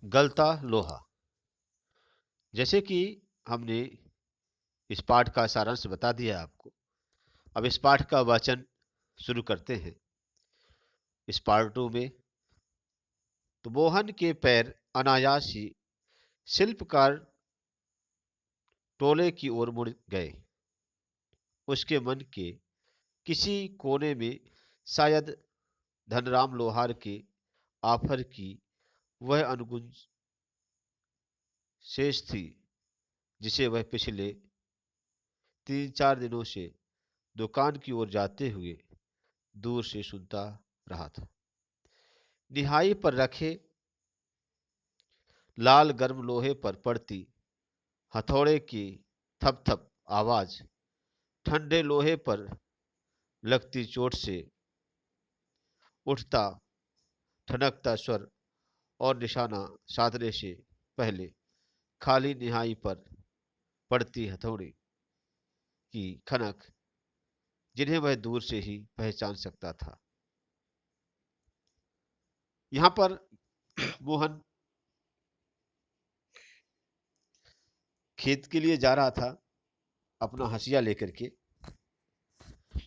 गलता लोहा। जैसे कि हमने इस पाठ का सारांश बता दिया आपको। अब इस पाठ का वाचन शुरू करते हैं। इस पार्ट 2 में तो मोहन के पैर अनायास ही शिल्पकार टोले की ओर मुड़ गए। उसके मन के किसी कोने में शायद धनराम लोहार के ऑफर की वह अनगुंज शेष थी, जिसे वह पिछले 3-4 दिनों से दुकान की ओर जाते हुए दूर से सुनता रहा था। निहाई पर रखे लाल गर्म लोहे पर पड़ती हथौड़े की थप थप आवाज, ठंडे लोहे पर लगती चोट से उठता ठनकता स्वर और निशाना साधने से पहले खाली निहाई पर पड़ती हथौड़ी की खनक, जिन्हें वह दूर से ही पहचान सकता था। यहां पर मोहन खेत के लिए जा रहा था अपना हंसिया लेकर के,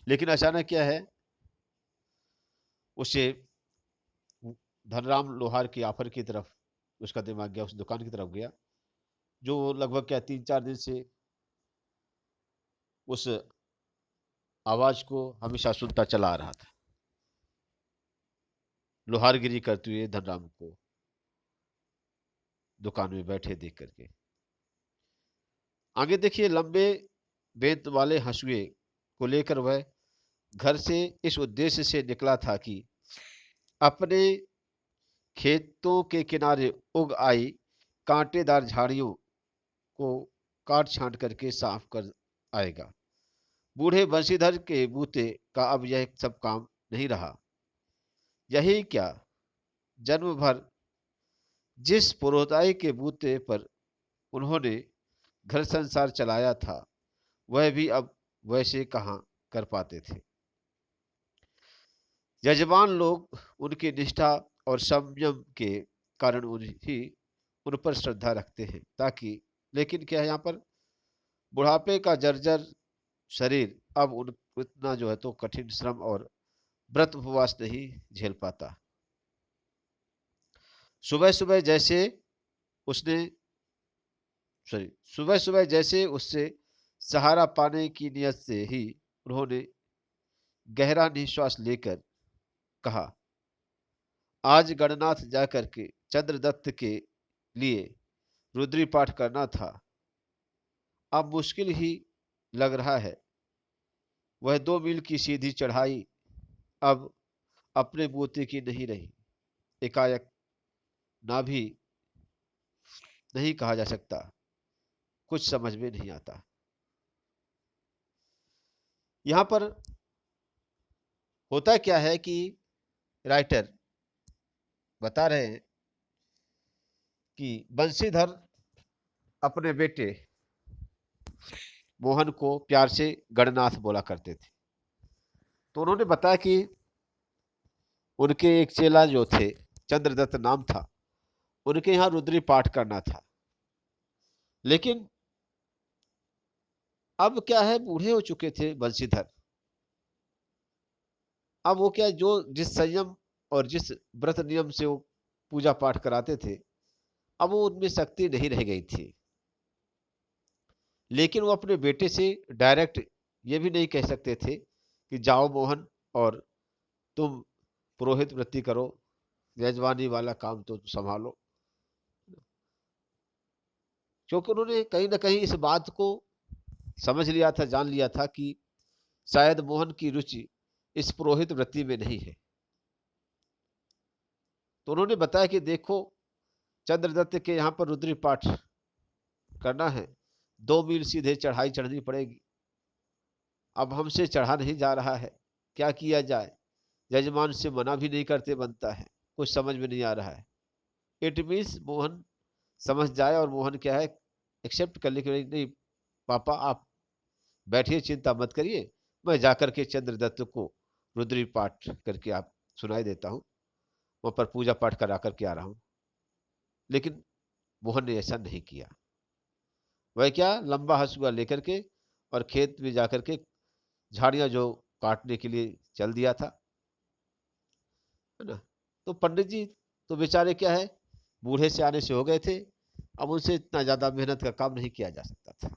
लेकिन अचानक क्या है, उसे धनराम लोहार की ऑफर की तरफ उसका दिमाग गया, उस दुकान की तरफ गया जो लगभग क्या 3-4 दिन से उस आवाज को हमेशा सुनता चला आ रहा था। लोहारगिरी करते हुए धनराम को दुकान में बैठे देख करके आगे देखिए, लंबे बेंत वाले हंसुए को लेकर वह घर से इस उद्देश्य से निकला था कि अपने खेतों के किनारे उग आई कांटेदार झाड़ियों को काट छांट करके साफ कर आएगा। बूढ़े बंशीधर के बूते का अब यह सब काम नहीं रहा। यही क्या, जन्म भर जिस पुरोताई के बूते पर उन्होंने घर संसार चलाया था, वह भी अब वैसे कहाँ कर पाते थे। यजमान लोग उनकी निष्ठा और संयम के कारण उन पर श्रद्धा रखते हैं, ताकि लेकिन क्या है, यहाँ पर बुढ़ापे का जर्जर शरीर अब उन उतना जो है तो कठिन श्रम और व्रत उपवास नहीं झेल पाता। सुबह सुबह जैसे उसने सुबह सुबह जैसे उससे सहारा पाने की नियत से ही उन्होंने गहरा निश्वास लेकर कहा, आज गणनाथ जाकर के चंद्रदत्त के लिए रुद्री पाठ करना था। अब मुश्किल ही लग रहा है। वह 2 मील की सीधी चढ़ाई अब अपने बूते की नहीं रही। एकाएक ना भी नहीं कहा जा सकता, कुछ समझ में नहीं आता। यहां पर होता क्या है कि राइटर बता रहे हैं कि बंशीधर अपने बेटे मोहन को प्यार से गणनाथ बोला करते थे। तो उन्होंने बताया कि उनके एक चेला जो थे, चंद्रदत्त नाम था, उनके यहाँ रुद्री पाठ करना था। लेकिन अब क्या है, बूढ़े हो चुके थे बंशीधर। अब वो क्या, जो जिस संयम और जिस व्रत नियम से वो पूजा पाठ कराते थे, अब वो उनमें शक्ति नहीं रह गई थी। लेकिन वो अपने बेटे से डायरेक्ट ये भी नहीं कह सकते थे कि जाओ मोहन और तुम पुरोहित वृत्ति करो, यजमानी वाला काम तो संभालो, क्योंकि उन्होंने कहीं ना कहीं इस बात को समझ लिया था, जान लिया था कि शायद मोहन की रुचि इस पुरोहित वृत्ति में नहीं है। तो उन्होंने बताया कि देखो, चंद्रदत्त के यहाँ पर रुद्री पाठ करना है, 2 मील सीधे चढ़ाई चढ़नी पड़ेगी। अब हमसे चढ़ा नहीं जा रहा है, क्या किया जाए? यजमान से मना भी नहीं करते बनता है, कुछ समझ में नहीं आ रहा है। इट मीन्स मोहन समझ जाए और मोहन क्या है, एक्सेप्ट कर ले कि नहीं पापा आप बैठिए, चिंता मत करिए, मैं जाकर के चंद्रदत्त को रुद्री पाठ करके आप सुनाई देता हूँ, वहां पर पूजा पाठ करा करके आ रहा हूँ। लेकिन मोहन ने ऐसा नहीं किया। वह क्या, लंबा हंसुआ लेकर के और खेत में जाकर के झाड़ियां जो काटने के लिए चल दिया था, है ना। तो पंडित जी तो बेचारे क्या है, बूढ़े से आने से हो गए थे, अब उनसे इतना ज्यादा मेहनत का काम नहीं किया जा सकता था।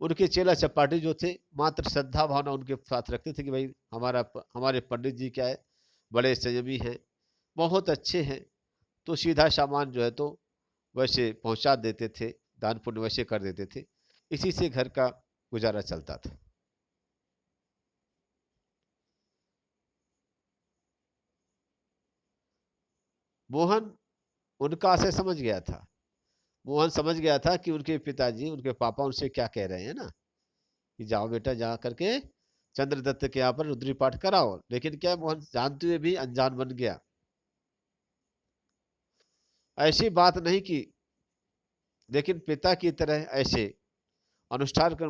उनके चेला चपाटी जो थे मात्र श्रद्धा भावना उनके साथ रखते थे कि भाई हमारे पंडित जी क्या है, बड़े संयमी हैं, बहुत अच्छे हैं, तो सीधा सामान जो है तो वैसे पहुंचा देते थे, दान पुण्य वैसे कर देते थे, इसी से घर का गुजारा चलता था। मोहन उनका आशय समझ गया था। मोहन समझ गया था कि उनके पिताजी, उनके पापा उनसे क्या कह रहे हैं ना, कि जाओ बेटा जा करके चंद्रदत्त के यहाँ पर रुद्री पाठ कराओ। लेकिन क्या, मोहन जानते हुए भी अनजान बन गया, ऐसी बात नहीं की, लेकिन पिता की तरह ऐसे अनुष्ठान कर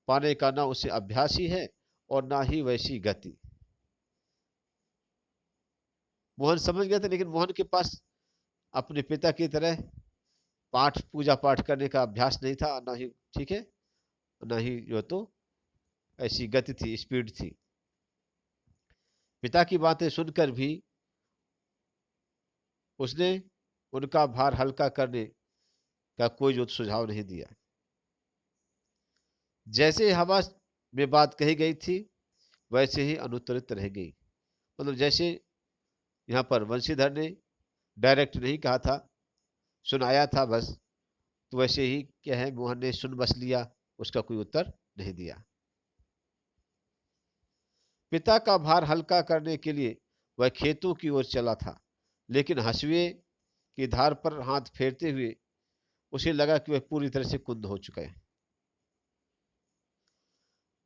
पाने का ना उसे अभ्यास ही है और ना ही वैसी गति। मोहन समझ गया था, लेकिन मोहन के पास अपने पिता की तरह पाठ पूजा पाठ करने का अभ्यास नहीं था, ना ही ठीक है, ना ही जो तो ऐसी गति थी, स्पीड थी। पिता की बातें सुनकर भी उसने उनका भार हल्का करने का कोई जो सुझाव नहीं दिया। जैसे हवा में बात कही गई थी वैसे ही अनुत्तरित रह गई। मतलब जैसे यहाँ पर वंशीधर ने डायरेक्ट नहीं कहा था, सुनाया था बस, तो वैसे ही क्या है, मोहन ने सुन बस लिया, उसका कोई उत्तर नहीं दिया। पिता का भार हल्का करने के लिए वह खेतों की ओर चला था, लेकिन हंसुए की धार पर हाथ फेरते हुए उसे लगा कि वह पूरी तरह से कुंद हो चुका है।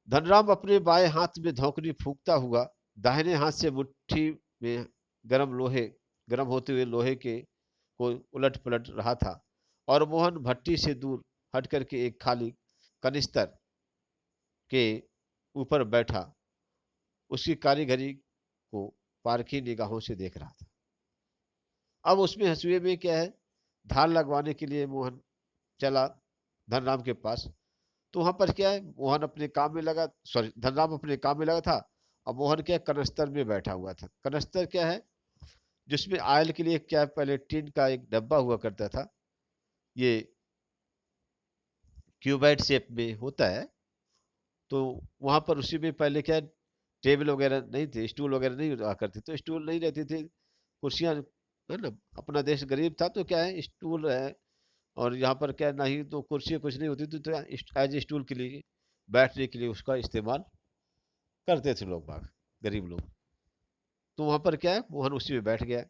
धनराम अपने बाएं हाथ में धौंकनी फूंकता हुआ दाहिने हाथ से मुट्ठी में गर्म होते हुए लोहे के को उलट पलट रहा था, और मोहन भट्टी से दूर हट करके एक खाली कनिस्तर के ऊपर बैठा उसकी कारीगरी को पारखी निगाहों से देख रहा था। अब उसमें हंसुए में क्या है, धार लगवाने के लिए मोहन चला धनराम के पास। तो वहां पर क्या है, मोहन अपने काम में लगा, सॉरी धनराम अपने काम में लगा था, और मोहन क्या कनस्तर में बैठा हुआ था। कनस्तर क्या है, जिसमें आयल के लिए क्या है, पहले टीन का एक डब्बा हुआ करता था, ये क्यूबाइड शेप में होता है। तो वहां पर उसी में पहले क्या है, टेबल वगैरह नहीं थे, स्टूल वगैरह नहीं रहा करते, तो स्टूल नहीं रहती थी, कुर्सियां, है ना। अपना देश गरीब था तो क्या है, स्टूल है, और यहाँ पर क्या है, ना ही तो कुर्सी कुछ नहीं होती थी, तो एज स्टूल के लिए, बैठने के लिए उसका इस्तेमाल करते थे लोग बाग, गरीब लोग। तो वहां पर क्या है, मोहन उसी में बैठ गया,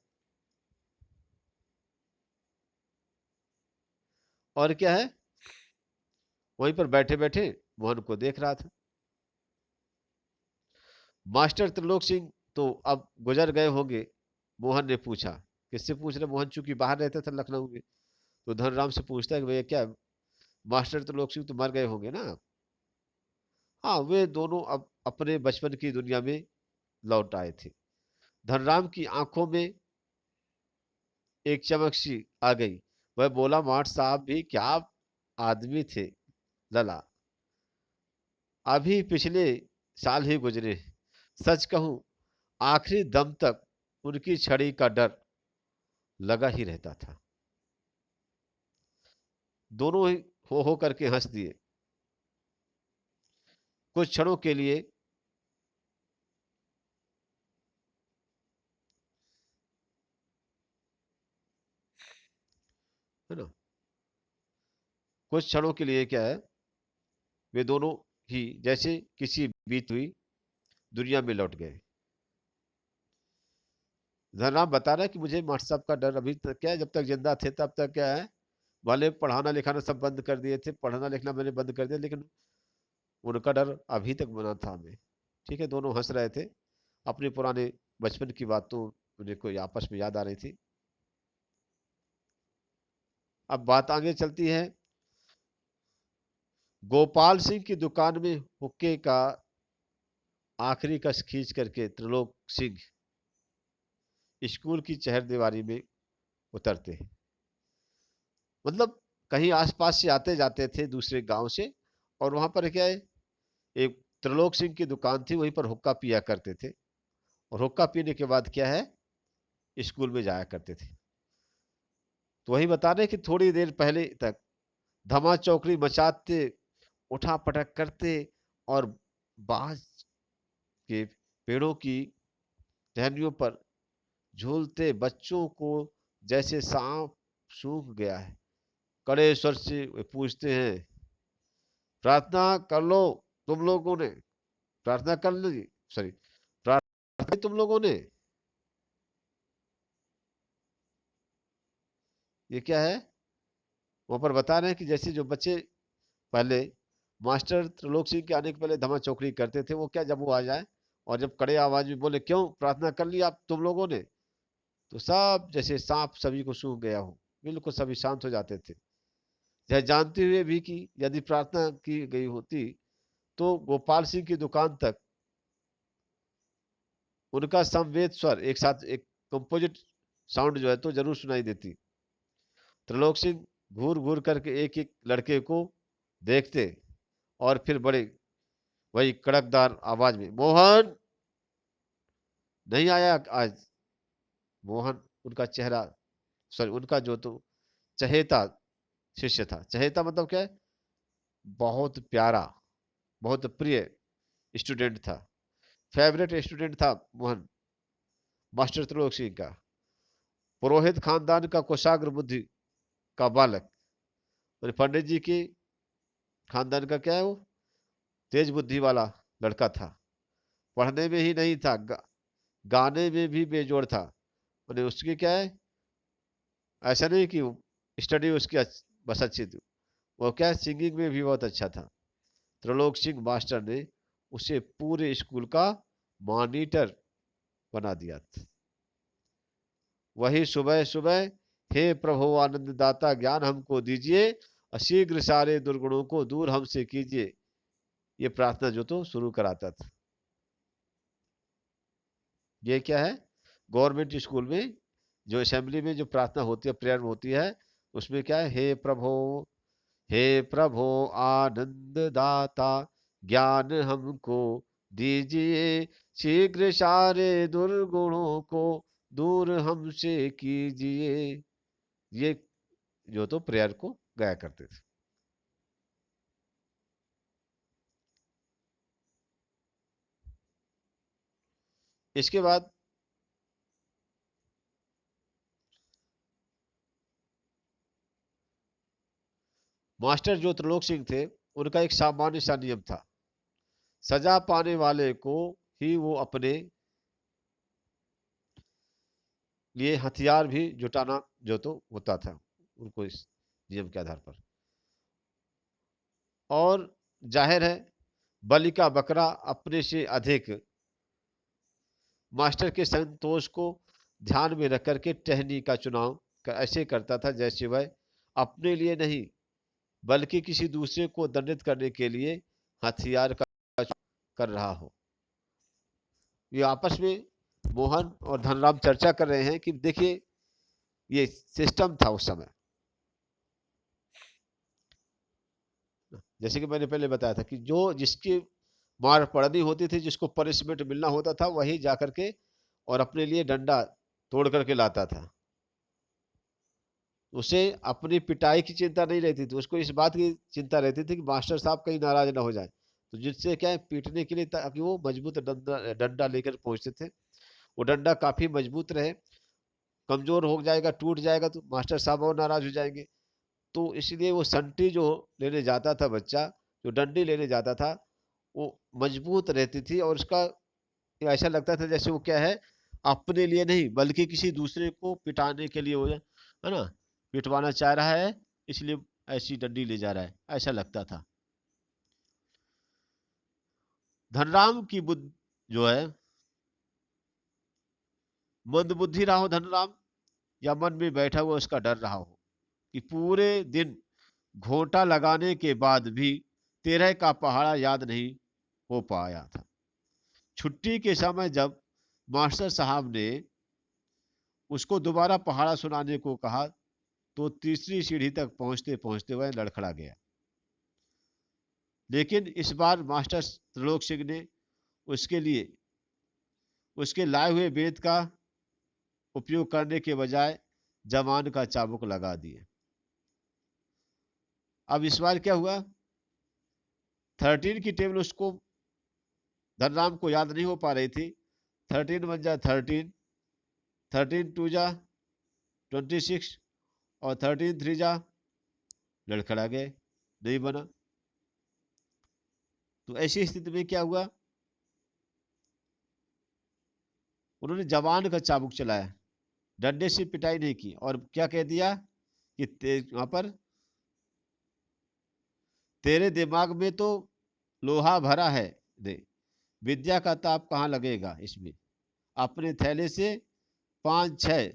और क्या है, वहीं पर बैठे बैठे मोहन को देख रहा था। मास्टर त्रिलोक सिंह तो अब गुजर गए होंगे, मोहन ने पूछा। किससे पूछ रहे, मोहन चूंकि बाहर रहता था लखनऊ में, तो धनराम से पूछता है कि भैया क्या मास्टर त्रिलोक सिंह तो मर गए होंगे ना। हाँ, वे दोनों अब अपने बचपन की दुनिया में लौट आए थे। धनराम की आंखों में एक चमक सी आ गई। वह बोला, माठ साहब भी क्या आदमी थे लला, अभी पिछले साल ही गुजरे। सच कहूं, आखिरी दम तक उनकी छड़ी का डर लगा ही रहता था। दोनों ही हो करके हंस दिए। कुछ क्षणों के लिए है ना, कुछ क्षणों के लिए क्या है, वे दोनों ही जैसे किसी बीत हुई दुनिया में लौट गए। धनराम बता रहा है कि मुझे मास्टर साहब का डर अभी तक क्या है, जब तक जिंदा थे तब तक क्या है, वाले पढ़ाना लिखाना सब बंद कर दिए थे, पढ़ना लिखना मैंने बंद कर दिया, लेकिन उनका डर अभी तक बना था हमें। ठीक है, दोनों हंस रहे थे, अपने पुराने बचपन की बातों उन्हें कोई आपस में याद आ रही थी। अब बात आगे चलती है। गोपाल सिंह की दुकान में हुक्के का आखिरी कश खींच करके त्रिलोक सिंह स्कूल की चहरदीवारी में उतरते हैं। मतलब कहीं आसपास से आते जाते थे दूसरे गांव से, और वहां पर क्या है, एक त्रिलोक सिंह की दुकान थी, वहीं पर हुक्का पिया करते थे, और हुक्का पीने के बाद क्या है, स्कूल में जाया करते थे। तो वही बता रहे कि थोड़ी देर पहले तक धमा चौकड़ी मचाते, उठा पटक करते, और बांस के पेड़ों की टहनियों पर झूलते बच्चों को जैसे सांप सूंघ गया है। कड़े स्वर से वे पूछते हैं, प्रार्थना कर लो तुम लोगों ने, प्रार्थना कर ली, सॉरी, प्रार्थना की तुम लोगों ने। ये क्या है, वहां पर बता रहे हैं कि जैसे जो बच्चे पहले मास्टर त्रिलोक सिंह के आने के पहले धमा चौकड़ी करते थे, वो क्या, जब वो आ जाए और जब कड़े आवाज में बोले, क्यों प्रार्थना कर ली आप तुम लोगों ने, तो सब जैसे सांप सभी को सूंघ गया हो, बिल्कुल सभी शांत हो जाते थे। यह जानते हुए भी कि यदि प्रार्थना की गई होती तो गोपाल सिंह की दुकान तक उनका समवेत स्वर एक साथ, एक कंपोजिट साउंड जो है तो जरूर सुनाई देती। त्रिलोक सिंह घूर घूर करके एक एक लड़के को देखते, और फिर बड़े वही कड़कदार आवाज में, मोहन नहीं आया आज। मोहन उनका चेहरा, सॉरी, उनका जो तो चहेता शिष्य था। चहेता मतलब क्या है, बहुत प्यारा, बहुत प्रिय स्टूडेंट था, फेवरेट स्टूडेंट था मोहन, मास्टर त्रिलोक सिंह का। पुरोहित खानदान का कुशाग्र बुद्धि का बालक, और पंडित जी के खानदान का क्या है, वो तेज बुद्धि वाला लड़का था। पढ़ने में ही नहीं था, गाने में भी बेजोड़ था। और उसकी क्या है, ऐसा नहीं कि स्टडी उसकी बस अच्छी थी, वो क्या, सिंगिंग में भी बहुत अच्छा था। त्रिलोक सिंह मास्टर ने उसे पूरे स्कूल का मॉनिटर बना दिया था। वही सुबह सुबह, हे प्रभु आनंद दाता ज्ञान हमको दीजिए, अशीघ्र सारे दुर्गुणों को दूर हमसे कीजिए, ये प्रार्थना जो तो शुरू कराता था। ये क्या है, गवर्नमेंट स्कूल में जो असेंबली में जो प्रार्थना होती है, प्रेयर होती है, उसमें क्या है, हे प्रभु आनंद दाता ज्ञान हमको दीजिए, शीघ्र सारे दुर्गुणों को दूर हमसे कीजिए। ये जो तो प्रेयर को गाया करते थे। इसके बाद मास्टर जो त्रिलोक सिंह थे, उनका एक सामान्य सा नियम था, सजा पाने वाले को ही वो अपने लिए हथियार भी जुटाना जो तो होता था उनको, इस नियम के आधार पर। और जाहिर है, बलि का बकरा अपने से अधिक मास्टर के संतोष को ध्यान में रख करके टहनी का चुनाव ऐसे करता था जैसे वह अपने लिए नहीं बल्कि किसी दूसरे को दंडित करने के लिए हथियार का कर रहा हो। ये आपस में मोहन और धनराम चर्चा कर रहे हैं कि देखिए, ये सिस्टम था उस समय। जैसे कि मैंने पहले बताया था कि जो जिसकी मार पड़नी होती थी, जिसको पनिशमेंट मिलना होता था, वही जाकर के और अपने लिए डंडा तोड़ करके लाता था। उसे अपनी पिटाई की चिंता नहीं रहती थी, उसको इस बात की चिंता रहती थी कि मास्टर साहब कहीं नाराज ना हो जाए, तो जिससे क्या है, पीटने के लिए, ताकि वो मजबूत डंडा डंडा लेकर पहुंचते थे। वो डंडा काफी मजबूत रहे, कमजोर हो जाएगा, टूट जाएगा तो मास्टर साहब और नाराज हो जाएंगे। तो इसलिए वो संटी जो लेने जाता था बच्चा, जो डंडी लेने जाता था, वो मजबूत रहती थी, और उसका ऐसा लगता था जैसे वो क्या है, अपने लिए नहीं बल्कि किसी दूसरे को पिटाने के लिए हो जाए, है ना, पिटवाना चाह रहा है, इसलिए ऐसी डंडी ले जा रहा है, ऐसा लगता था। धनराम की बुद्ध जो है, मंदबुद्धि रहा हो धनराम, या मन में बैठा हुआ उसका डर रहा हो कि पूरे दिन घोंटा लगाने के बाद भी 13 का पहाड़ा याद नहीं हो पाया था। छुट्टी के समय जब मास्टर साहब ने उसको दोबारा पहाड़ा सुनाने को कहा तो तीसरी सीढ़ी तक पहुंचते पहुंचते वह लड़खड़ा गया। लेकिन इस बार मास्टर त्रिलोक सिंह ने उसके लिए उसके लाए हुए वेद का उपयोग करने के बजाय जवान का चाबुक लगा दिए। अब इस बार क्या हुआ, 13 की टेबल उसको धनराम को याद नहीं हो पा रही थी। 13 बन जा 13, 13 टू जा 26 और 13 3 जा लड़खड़ा गए, नहीं बना। तो ऐसी स्थिति में क्या हुआ, उन्होंने जवान का चाबुक चलाया, डंडे से पिटाई नहीं की और क्या कह दिया कि वहां पर तेरे दिमाग में तो लोहा भरा है, दे विद्या का ताप कहाँ लगेगा इसमें। अपने थैले से 5-6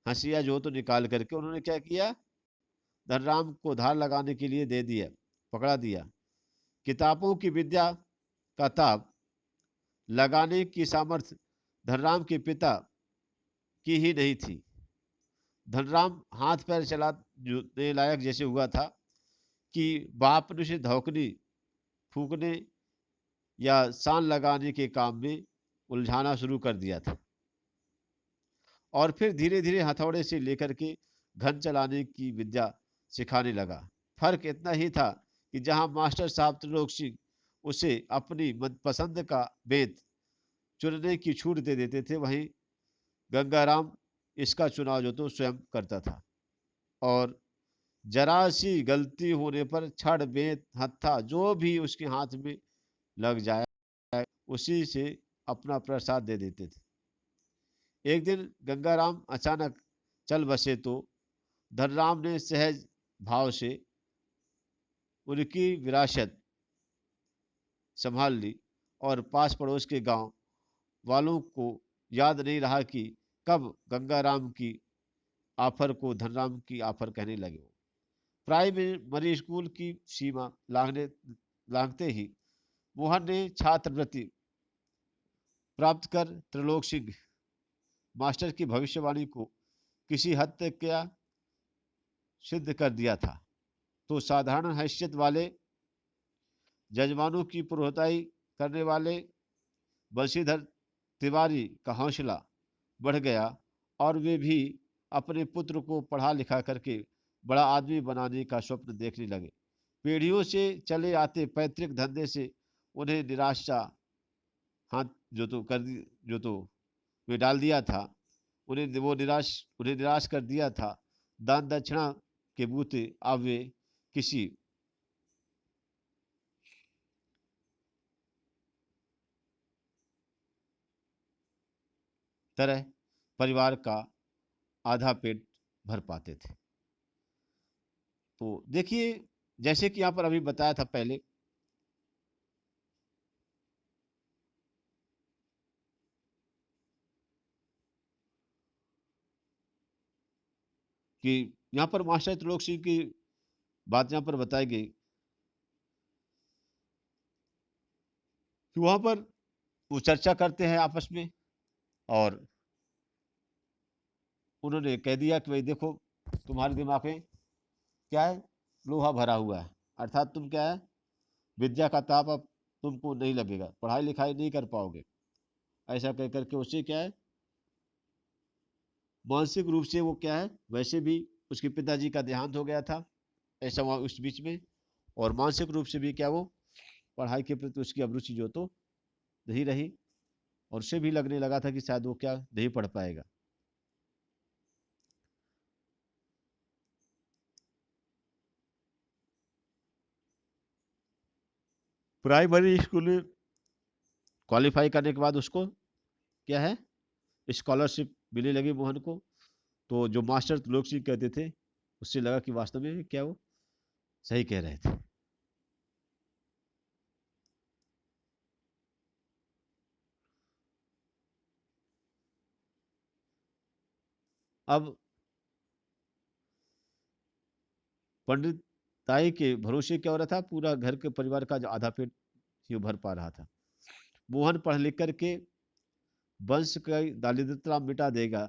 हंसिया जो तो निकाल करके उन्होंने क्या किया, धनराम को धार लगाने के लिए दे दिया, पकड़ा दिया। किताबों की विद्या का ताप लगाने की सामर्थ्य धनराम के पिता की ही नहीं थी। धनराम हाथ पैर चलाने लायक जैसे हुआ था कि बाप ने उसे धौकने फूकने या सान लगाने के काम में उलझाना शुरू कर दिया था और फिर धीरे धीरे हथौड़े से लेकर के घन चलाने की विद्या सिखाने लगा। फर्क इतना ही था कि जहां मास्टर साहब त्रिलोक सिंह उसे अपनी मनपसंद का वेद चुनने की छूट दे देते थे, वहीं गंगाराम इसका चुनाव जो तो स्वयं करता था और जरा सी गलती होने पर छड़ बेत हत्था जो भी उसके हाथ में लग जाए उसी से अपना प्रसाद दे देते थे। एक दिन गंगाराम अचानक चल बसे तो धनराम ने सहज भाव से उनकी विरासत संभाल ली और पास पड़ोस के गांव वालों को याद नहीं रहा कि कब गंगाराम की आफर को धनराम की आफर कहने लगे। प्राइमरी स्कूल की सीमा लांघते ही मोहन ने छात्रवृत्ति प्राप्त कर त्रिलोक सिंह मास्टर की भविष्यवाणी को किसी हद तक क्या सिद्ध कर दिया था। तो साधारण हैसियत वाले जजमानों की पुरोहिताई करने वाले बंशीधर तिवारी का हौसला बढ़ गया और वे भी अपने पुत्र को पढ़ा लिखा करके बड़ा आदमी बनाने का स्वप्न देखने लगे। पीढ़ियों से चले आते पैतृक धंधे से उन्हें निराशा हाथ जो तो कर दी जो तो वे डाल दिया था, उन्हें निराश कर दिया था। दान दक्षिणा के बूते अब वे किसी तरह परिवार का आधा पेट भर पाते थे। तो देखिए, जैसे कि यहाँ पर अभी बताया था पहले कि यहाँ पर मास्टर त्रिलोक सिंह की बात यहाँ पर बताई गई कि वहां पर वो चर्चा करते हैं आपस में और उन्होंने कह दिया कि भाई देखो, तुम्हारे दिमाग में क्या है, लोहा भरा हुआ है, अर्थात तुम क्या है, विद्या का ताप अब तुमको नहीं लगेगा, पढ़ाई लिखाई नहीं कर पाओगे। ऐसा कह करके उससे क्या है, मानसिक रूप से वो क्या है, वैसे भी उसके पिताजी का देहांत हो गया था ऐसा वहाँ उस बीच में, और मानसिक रूप से भी क्या वो पढ़ाई के प्रति उसकी अभिरुचि जो तो नहीं रही और उसे भी लगने लगा था कि शायद वो क्या नहीं पढ़ पाएगा। प्राइमरी स्कूल में क्वालिफाई करने के बाद उसको क्या है, स्कॉलरशिप मिलने लगी मोहन को। तो जो मास्टर लोग सिंह कहते थे उससे लगा कि वास्तव में क्या वो सही कह रहे थे। अब पंडित ताई के भरोसे क्या हो रहा था, पूरा घर के परिवार का जो आधा पेट ही भर पा रहा था। मोहन पढ़ लिख करके वंश का दारिद्रता मिटा देगा,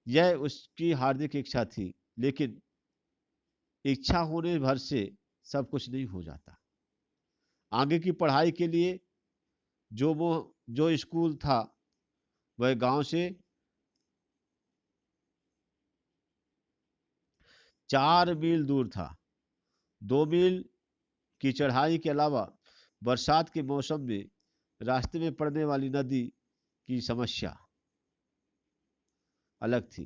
यह उसकी हार्दिक इच्छा थी। लेकिन इच्छा होने भर से सब कुछ नहीं हो जाता। आगे की पढ़ाई के लिए जो स्कूल था वह गांव से 4 मील दूर था। 2 मील की चढ़ाई के अलावा बरसात के मौसम में रास्ते में पड़ने वाली नदी की समस्या अलग थी।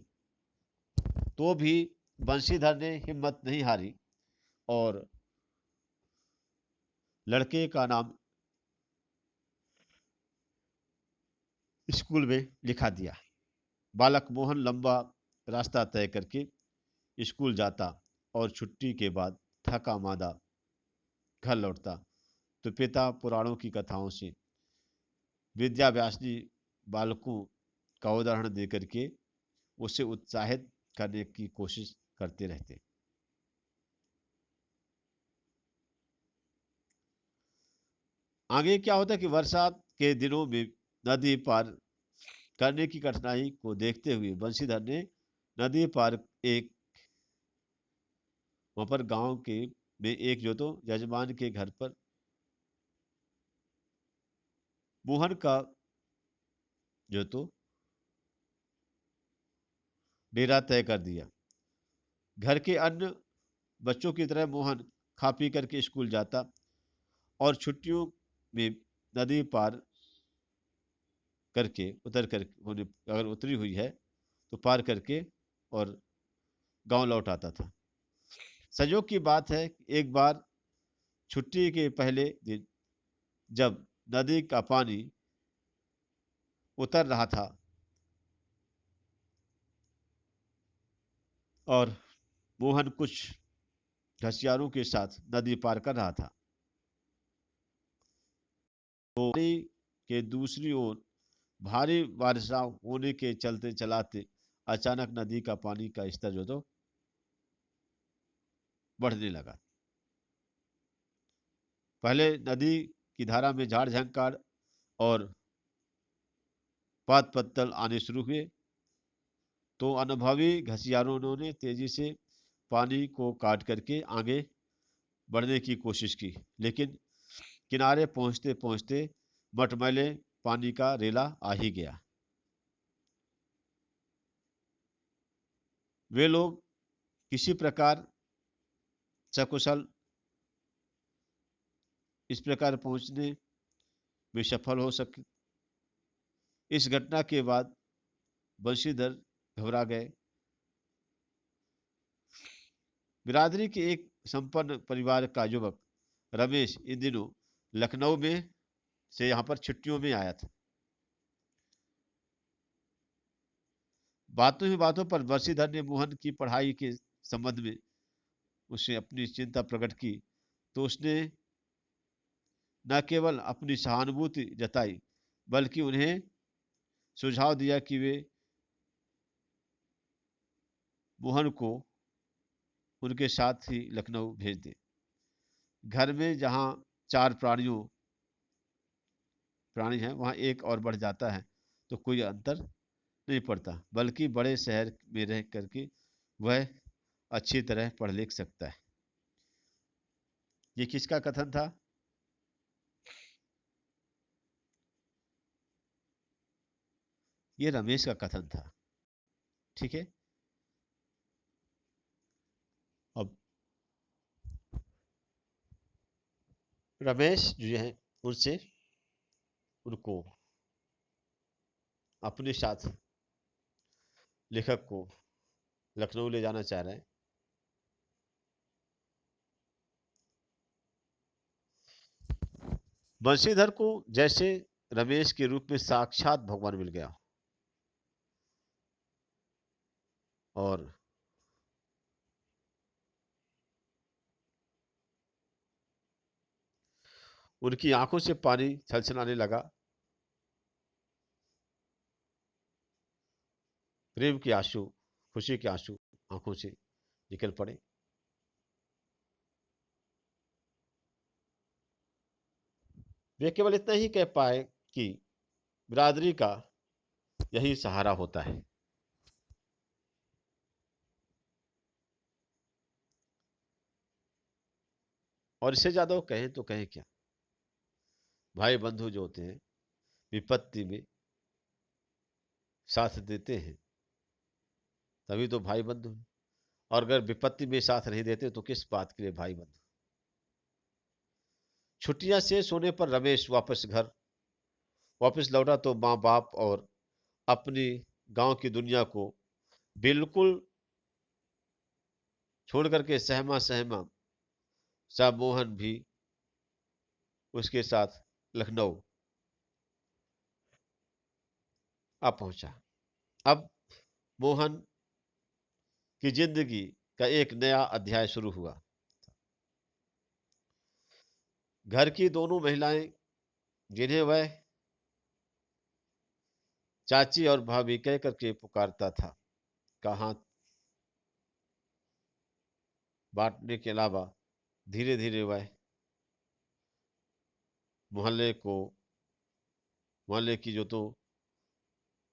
तो भी बंशीधर ने हिम्मत नहीं हारी और लड़के का नाम स्कूल में लिखा दिया। बालक मोहन लंबा रास्ता तय करके स्कूल जाता और छुट्टी के बाद थका मादा घर लौटता तो पिता पुराणों की कथाओं से विद्याभ्यासी बालकों का उदाहरण देकर के उसे उत्साहित करने की कोशिश करते रहते। आगे क्या होता कि बरसात के दिनों में नदी पार करने की कठिनाई को देखते हुए बंशीधर ने नदी पार एक वहां पर गांव के में एक जो तो यजमान के घर पर मोहन का जो तो डेरा तय कर दिया। घर के अन्य बच्चों की तरह मोहन खा पी करके स्कूल जाता और छुट्टियों में नदी पार करके उतर कर होने अगर उतरी हुई है तो पार करके और गांव लौट आता था। संयोग की बात है कि एक बार छुट्टी के पहले दिन जब नदी का पानी उतर रहा था और मोहन कुछ घसियारों के साथ नदी पार कर रहा था तो नदी के दूसरी ओर भारी वर्षा होने के चलते चलाते अचानक नदी का पानी का स्तर जो तो बढ़ने लगा। पहले नदी की धारा में झाड़ झंकार और पात पत्तल आने शुरू हुए तो अनुभवी घसियारों ने तेजी से पानी को काट करके आगे बढ़ने की कोशिश की, लेकिन किनारे पहुंचते पहुंचते मटमैले पानी का रेला आ ही गया। वे लोग किसी प्रकार सकुशल इस प्रकार पहुंचने में सफल हो सके। इस घटना के बाद बंशीधर घबरा गए। बिरादरी के एक संपन्न परिवार का युवक रमेश इन दिनों लखनऊ में से यहाँ पर छुट्टियों में आया था। बातों ही बातों पर बंशीधर ने मोहन की पढ़ाई के संबंध में उसे अपनी चिंता प्रकट की तो उसने न केवल अपनी सहानुभूति जताई बल्कि उन्हें सुझाव दिया कि वे मोहन को उनके साथ ही लखनऊ भेज दें। घर में जहाँ 4 प्राणी हैं वहाँ एक और बढ़ जाता है तो कोई अंतर नहीं पड़ता, बल्कि बड़े शहर में रह करके वह अच्छी तरह पढ़ लिख सकता है। ये किसका कथन था? ये रमेश का कथन था। ठीक है। अब रमेश जो है उनसे उनको अपने साथ लेखक को लखनऊ ले जाना चाह रहे हैं। बंशीधर को जैसे रमेश के रूप में साक्षात भगवान मिल गया और उनकी आंखों से पानी छलछलाने लगा। प्रेम के आंसू, खुशी के आंसू आंखों से निकल पड़े। वे केवल इतना ही कह पाए कि बिरादरी का यही सहारा होता है। और इससे ज्यादा वो कहें तो कहें क्या। भाई बंधु जो होते हैं विपत्ति में साथ देते हैं, तभी तो भाई बंधु हैं। और अगर विपत्ति में साथ नहीं देते तो किस बात के लिए भाई बंधु। छुट्टियां शेष होने पर रमेश वापस घर वापस लौटा तो माँ बाप और अपनी गांव की दुनिया को बिल्कुल छोड़ करके सहमा सहमा सा मोहन भी उसके साथ लखनऊ आ पहुंचा। अब मोहन की जिंदगी का एक नया अध्याय शुरू हुआ। घर की दोनों महिलाएं, जिन्हें वह चाची और भाभी कह करके पुकारता था, का हाथ बांटने के अलावा धीरे धीरे वह मोहल्ले को मोहल्ले की जो तो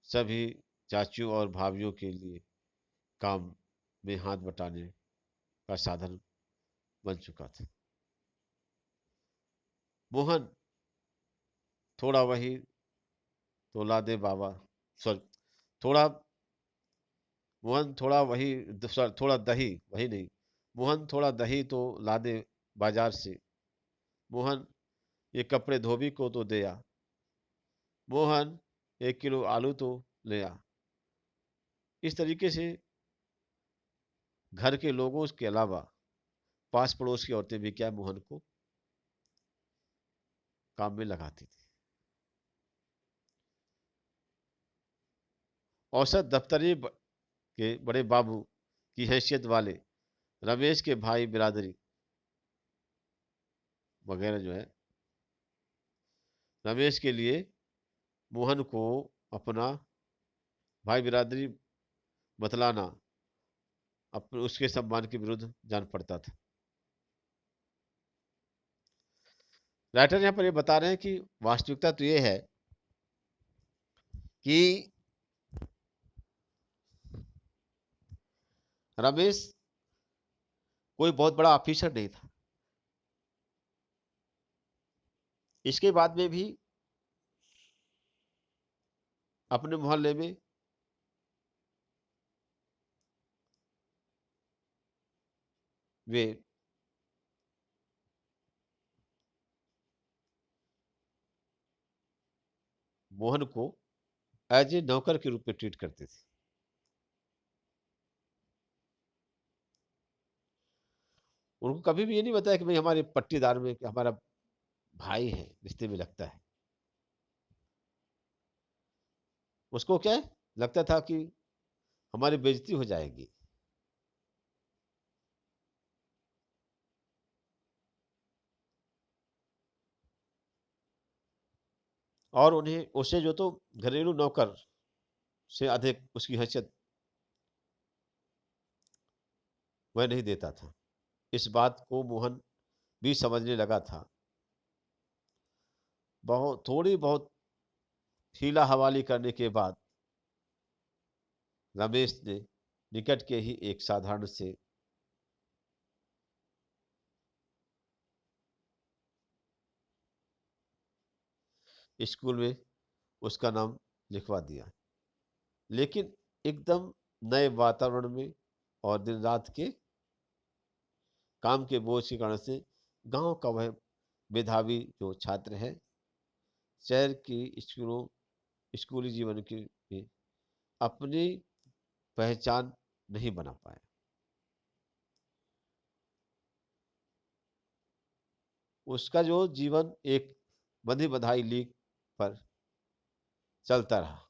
सभी चाचियों और भाभीियों के लिए काम में हाथ बटाने का साधन बन चुका था। मोहन थोड़ा वही तो ला दे बाबा, सॉरी, थोड़ा मोहन थोड़ा वही, थोड़ा दही वही नहीं, मोहन थोड़ा दही तो ला दे बाजार से। मोहन ये कपड़े धोबी को तो दे आ। मोहन 1 किलो आलू तो ले आ। इस तरीके से घर के लोगों के अलावा पास पड़ोस की औरतें भी क्या मोहन को काम में लगाती थी। औसत दफ्तरी के बड़े बाबू की हैसियत वाले रमेश के भाई बिरादरी वगैरह जो है, रमेश के लिए मोहन को अपना भाई बिरादरी बतलाना अपने उसके सम्मान के विरुद्ध जान पड़ता था। राइटर यहाँ पर ये बता रहे हैं कि वास्तविकता तो ये है कि रमेश कोई बहुत बड़ा ऑफिसर नहीं था। इसके बाद में भी अपने मोहल्ले में वे मोहन को एज ए नौकर के रूप में ट्रीट करते थे। उनको कभी भी ये नहीं बताया कि भाई हमारे पट्टीदार में कि हमारा भाई है, रिश्ते में लगता है। उसको क्या है, लगता था कि हमारी बेइज्जती हो जाएगी। और उन्हें उसे जो तो घरेलू नौकर से अधिक उसकी हैसियत वह नहीं देता था। इस बात को मोहन भी समझने लगा था। बहुत थोड़ी बहुत हीला हवाली करने के बाद रमेश ने निकट के ही एक साधारण से स्कूल में उसका नाम लिखवा दिया। लेकिन एकदम नए वातावरण में और दिन रात के काम के बोझ के कारण से गांव का वह मेधावी जो छात्र है शहर की स्कूली जीवन की में अपनी पहचान नहीं बना पाया। उसका जो जीवन एक बंधी बधाई लीक पर चलता रहा।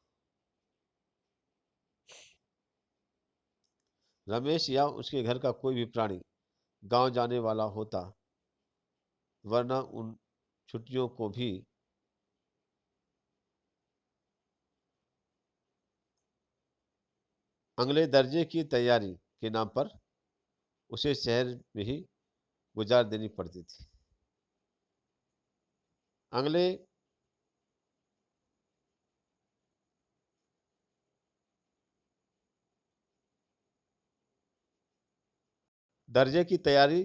रमेश या उसके घर का कोई भी प्राणी गांव जाने वाला होता, वरना उन छुट्टियों को भी अगले दर्जे की तैयारी के नाम पर उसे शहर में ही गुजार देनी पड़ती थी। अगले दर्जे की तैयारी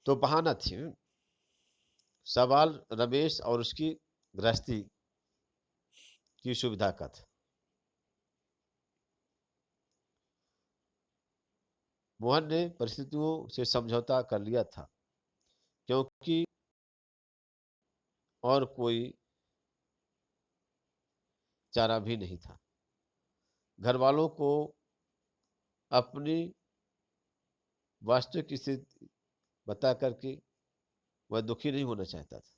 तो बहाना थी। सवाल रमेश और उसकी गृहस्थी की सुविधा का था। मोहन ने परिस्थितियों से समझौता कर लिया था, क्योंकि और कोई चारा भी नहीं था। घर वालों को अपनी वास्तविक स्थिति बता करके वह दुखी नहीं होना चाहता था।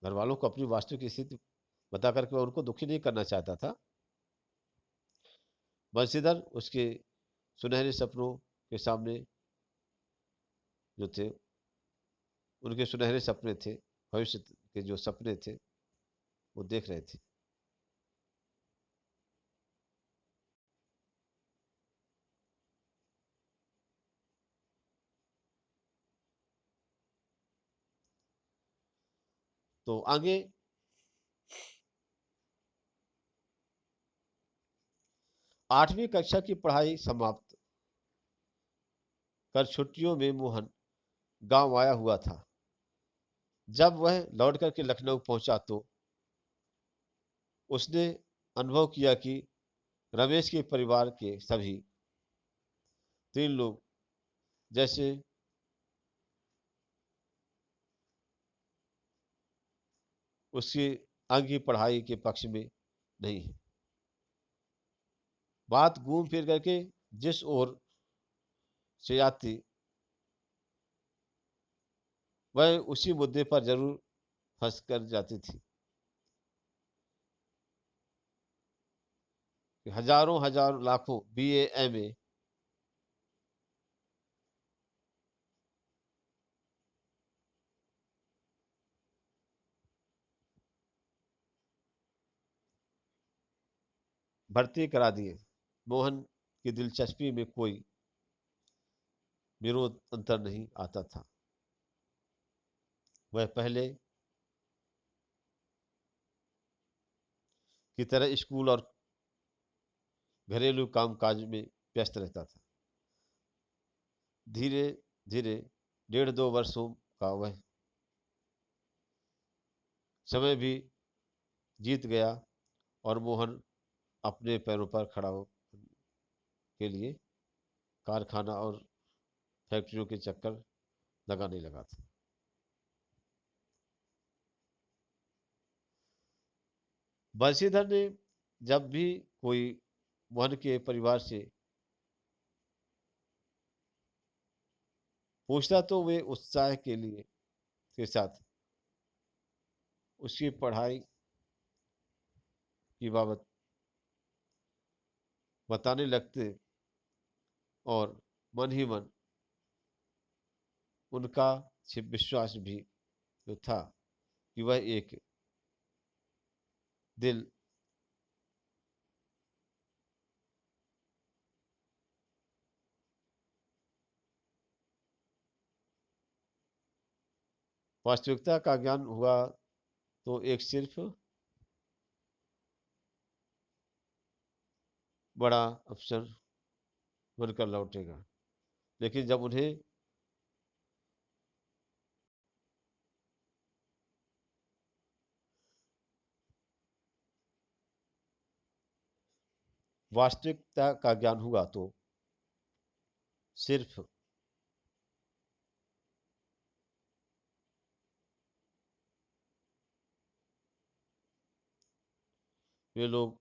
घर वालों को अपनी वास्तविक स्थिति बता करके वह उनको दुखी नहीं करना चाहता था। बंशीधर उसके सुनहरे सपनों के सामने जो थे, उनके सुनहरे सपने थे, भविष्य के जो सपने थे वो देख रहे थे। तो आगे 8वीं कक्षा की पढ़ाई समाप्त कर छुट्टियों में मोहन गांव आया हुआ था। जब वह लौट करके लखनऊ पहुंचा तो उसने अनुभव किया कि रमेश के परिवार के सभी 3 लोग, जैसे उसकी आगे पढ़ाई के पक्ष में नहीं है। बात घूम फिर करके जिस ओर से आती वह उसी मुद्दे पर जरूर फंस कर जाती थी कि हजारों हजारों लाखों बीए एमए भर्ती करा दिए। मोहन की दिलचस्पी में कोई विरोध अंतर नहीं आता था। वह पहले की तरह स्कूल और घरेलू कामकाज में व्यस्त रहता था। धीरे धीरे 1.5-2 वर्षों का वह समय भी जीत गया और मोहन अपने पैरों पर खड़ा हो के लिए कारखाना और फैक्ट्रियों के चक्कर लगाने लगा था। बंशीधर ने जब भी कोई मोहन के परिवार से पूछता तो वे उत्साह के साथ उसकी पढ़ाई की बाबत बताने लगते और मन ही मन उनका विश्वास भी जो था कि वह एक दिल वास्तविकता का ज्ञान हुआ तो एक सिर्फ बड़ा अफसर बनकर लौटेगा। लेकिन जब उन्हें वास्तविकता का ज्ञान हुआ तो सिर्फ वे लोग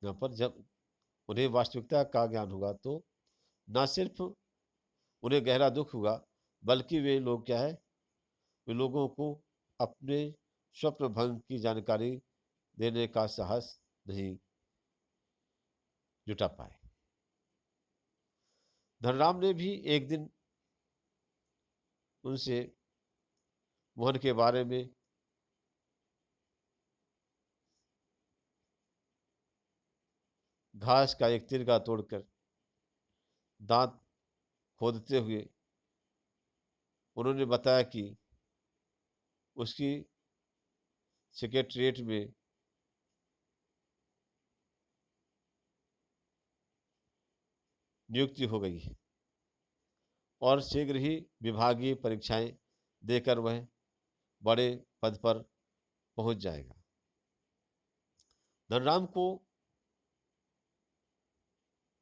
यहाँ पर जब उन्हें वास्तविकता का ज्ञान हुआ तो ना सिर्फ उन्हें गहरा दुख हुआ, बल्कि वे लोग क्या है, वे लोगों को अपने स्वप्न भंग की जानकारी देने का साहस नहीं जुटा पाए। धनराम ने भी एक दिन उनसे मोहन के बारे में घास का एक तिनका तोड़कर दांत खोदते हुए उन्होंने बताया कि उसकी सेक्रेटरीट में नियुक्ति हो गई है और शीघ्र ही विभागीय परीक्षाएं देकर वह बड़े पद पर पहुंच जाएगा। धनराम को